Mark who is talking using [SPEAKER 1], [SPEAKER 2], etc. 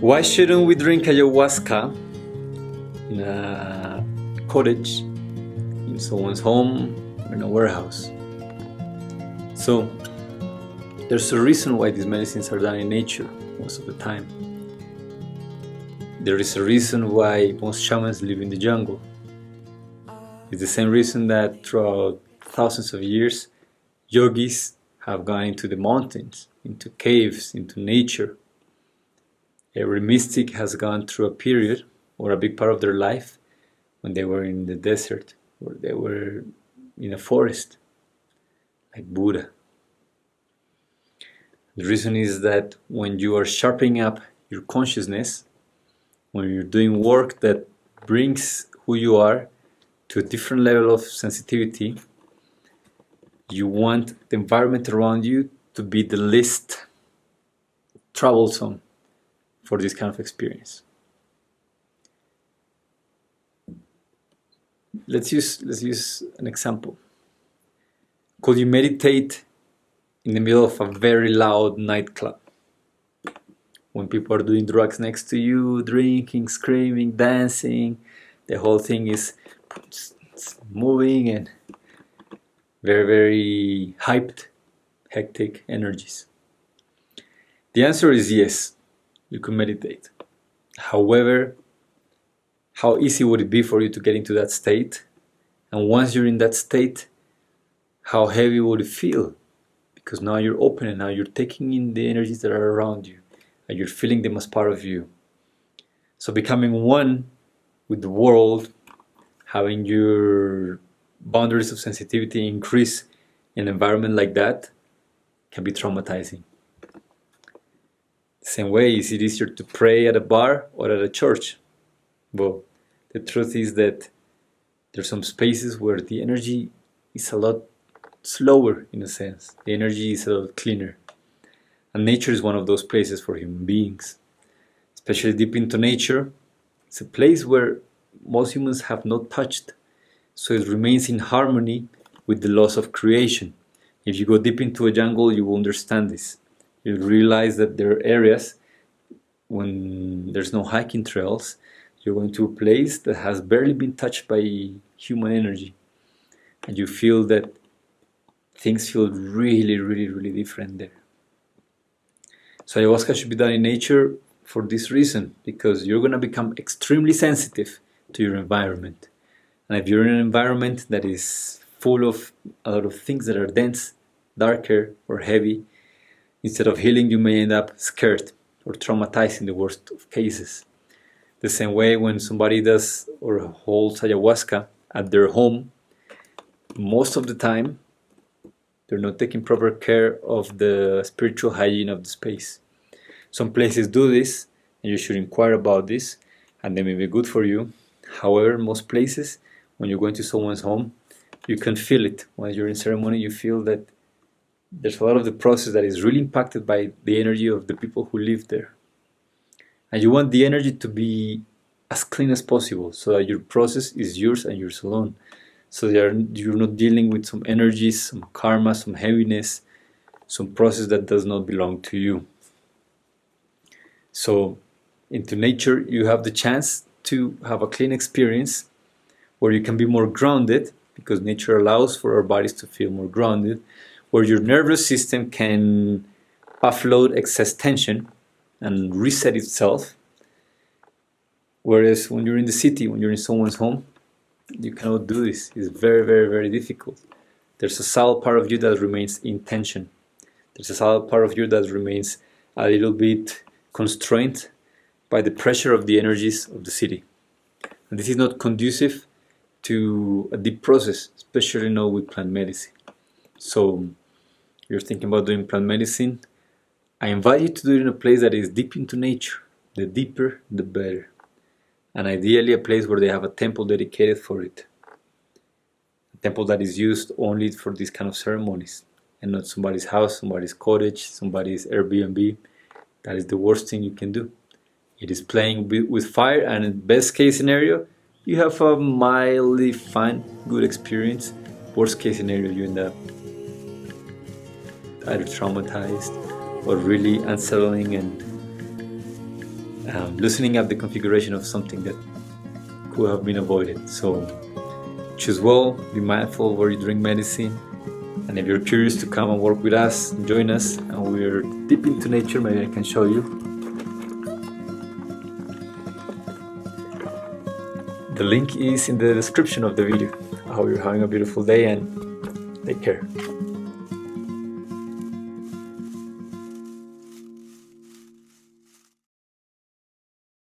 [SPEAKER 1] Why shouldn't we drink ayahuasca in a cottage, in someone's home, or in a warehouse? So, there's a reason why these medicines are done in nature most of the time. There is a reason why most shamans live in the jungle. It's the same reason that throughout thousands of years, yogis have gone into the mountains, into caves, into nature. Every mystic has gone through a period or a big part of their life when they were in the desert or they were in a forest, like Buddha. The reason is that when you are sharpening up your consciousness, when you're doing work that brings who you are to a different level of sensitivity, you want the environment around you to be the least troublesome for this kind of experience. Let's use an example. Could you meditate in the middle of a very loud nightclub? When people are doing drugs next to you, drinking, screaming, dancing, the whole thing is moving and very, very hyped, hectic energies. The answer is yes, you can meditate. However, how easy would it be for you to get into that state? And once you're in that state, how heavy would it feel? Because now you're open and now you're taking in the energies that are around you and you're feeling them as part of you. So becoming one with the world, having your boundaries of sensitivity increase in an environment like that can be traumatizing. The same way, is it easier to pray at a bar or at a church? Well, the truth is that there's some spaces where the energy is a lot slower in a sense. The energy is a lot cleaner. And nature is one of those places for human beings. Especially deep into nature, it's a place where most humans have not touched. So it remains in harmony with the laws of creation. If you go deep into a jungle, you will understand this. You'll realize that there are areas when there's no hiking trails, you're going to a place that has barely been touched by human energy. And you feel that things feel really, really, really different there. So ayahuasca should be done in nature for this reason, because you're going to become extremely sensitive to your environment. And if you're in an environment that is full of a lot of things that are dense, darker, or heavy, instead of healing, you may end up scared or traumatized in the worst of cases. The same way when somebody does or holds ayahuasca at their home, most of the time, they're not taking proper care of the spiritual hygiene of the space. Some places do this, and you should inquire about this, and they may be good for you. However, most places, when you go into someone's home, you can feel it. When you're in ceremony, you feel that there's a lot of the process that is really impacted by the energy of the people who live there. And you want the energy to be as clean as possible, so that your process is yours and yours alone. So you're not dealing with some energies, some karma, some heaviness, some process that does not belong to you. So into nature, you have the chance to have a clean experience where you can be more grounded, because nature allows for our bodies to feel more grounded, where your nervous system can offload excess tension and reset itself. Whereas when you're in the city, when you're in someone's home, you cannot do this. It's very, very, very difficult. There's a subtle part of you that remains in tension. There's a subtle part of you that remains a little bit constrained by the pressure of the energies of the city. And this is not conducive to a deep process, especially now with plant medicine. So, you're thinking about doing plant medicine, I invite you to do it in a place that is deep into nature. The deeper, the better. And ideally a place where they have a temple dedicated for it. A temple that is used only for these kind of ceremonies, and not somebody's house, somebody's cottage, somebody's Airbnb. That is the worst thing you can do. It is playing with fire, and in best case scenario, you have a mildly fine, good experience. Worst case scenario, you end up either traumatized or really unsettling and loosening up the configuration of something that could have been avoided. So choose well, be mindful where you drink medicine, and if you're curious to come and work with us, join us, and we're deep into nature. Maybe I can show you. The link is in the description of the video. I hope you're having a beautiful day and take care.